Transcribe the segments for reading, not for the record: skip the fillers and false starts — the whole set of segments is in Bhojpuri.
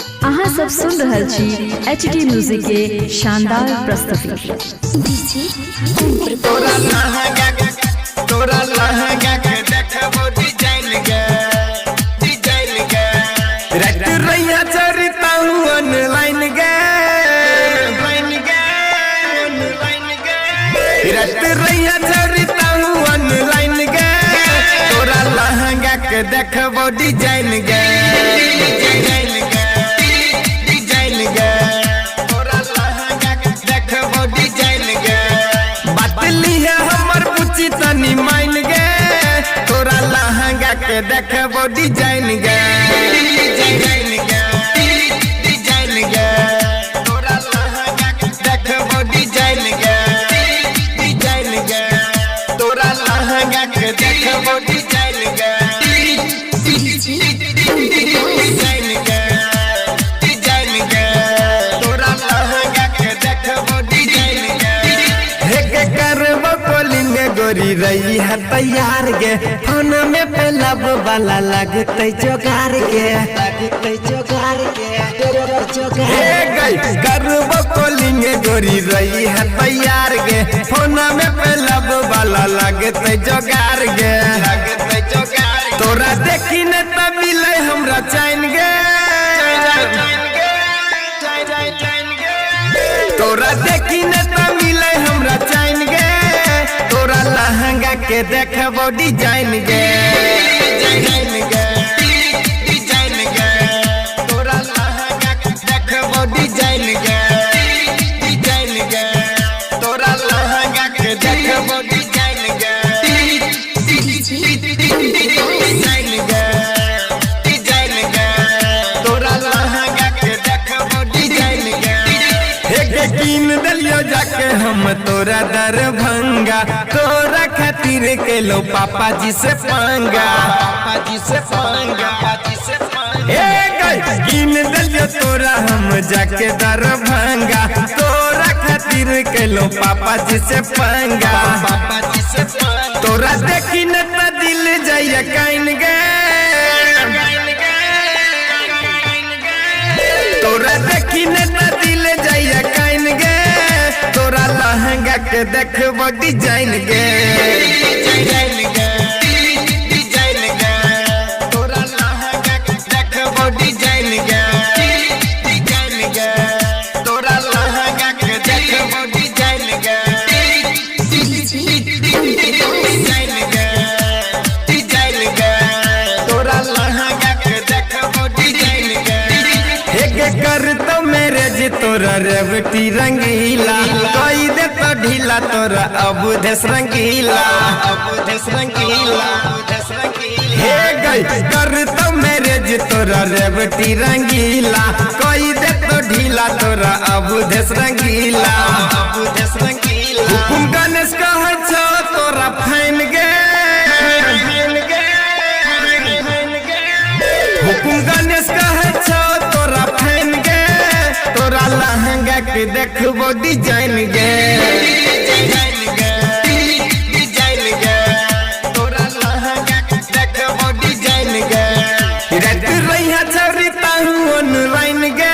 अहाँ सब सुन रहल छी एचडी म्यूजिक के शानदार प्रस्तुति। तोरा लहंगा के देखबो डिजाइन गे रात रैया चरिता ऑनलाइन गे रात रैया चरिता ऑनलाइन गे तोरा लहंगा के देखबो डिजाइन गे तोरा लहंगा के देखबो डिजाइन गे बातली है हमर पूछी तनी माइन गे तोरा लहंगा के देखबो डिजाइन गे तोरा लहंगा के देखबो डिजाइन गे तोरा लहंगा के देखबो डिजाइन गे तोरा लहंगा के देखबो डिजाइन गे हे के करबो कोलिंग गोरी रही है तैयार गे फोन में पे लब वाला लगते जोगार गे हे गई करबो कोलिंग गोरी रही है तैयार गे फोन में पे लब वाला लगते जोगार गे तोरा देखी न तब मिले हमरा चैन गे तोरा देखी न तब मिले हमरा चैन गे तोरा लहंगा के देखबो डिजाइन गे तोरा लहंगा के देखबो डिजाइन गे तोरा लहंगा के देखबो डिजाइन गे तोरा लहंगा के देखबो डिजाइन गे हे कीन दलियो जाके हम तोरा दरभंगा तोरा खातिर के लो पापा जी से पंगा हे गई कीन दलियो तोरा हम जाके दरभंगा तोरा खातिर के लो पापा जी से पंगा तोरा देखी न त दिल जाइए काइन गे तोरा देखी न त दिल जाइए काइन गे तोरा लहंगा के देखबो डिजाइन गे तोरा लहंगा के देखबो डिजाइन गे तोरा लहंगा के देखबो डिजाइन गे तोरा लहंगा के देखबो डिजाइन गे हे कर तो मेरे जी तोरा रेवटी रंगीला कोई दे तो ढीला तोरा अबुधेश रंगीला हे गई कर तो मेरे जी तोरा रेवटी रंगीला कोई दे तो ढीला तोरा अबुधेश रंगीला हुकुम गणेश कह छो तोरा फैन गे हुकुम गणेश कह छो तोरा फैन गे तोरा लहंगा के देखबो डिजाइन गे तोरा लहंगा के देखबो डिजाइन गे रात रैया चरिता ऑनलाइन गे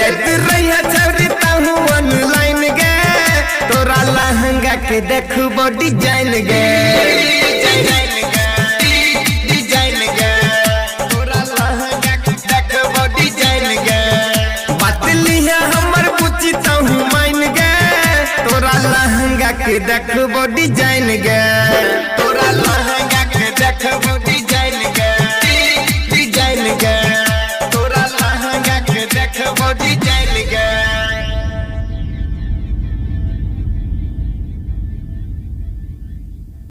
रात रैया चरिता ऑनलाइन गे तोरा लहंगा के देखबो डिजाइन गे तोरा लहंगा के देखबो डिजाइन गे बातली है हमर पूछी तहु माइन गे तोरा लहंगा के देखबो डिजाइन गे तोरा लहंगा के देखबो डिजाइन गे तोरा लहंगा के देखबो डिजाइन गे।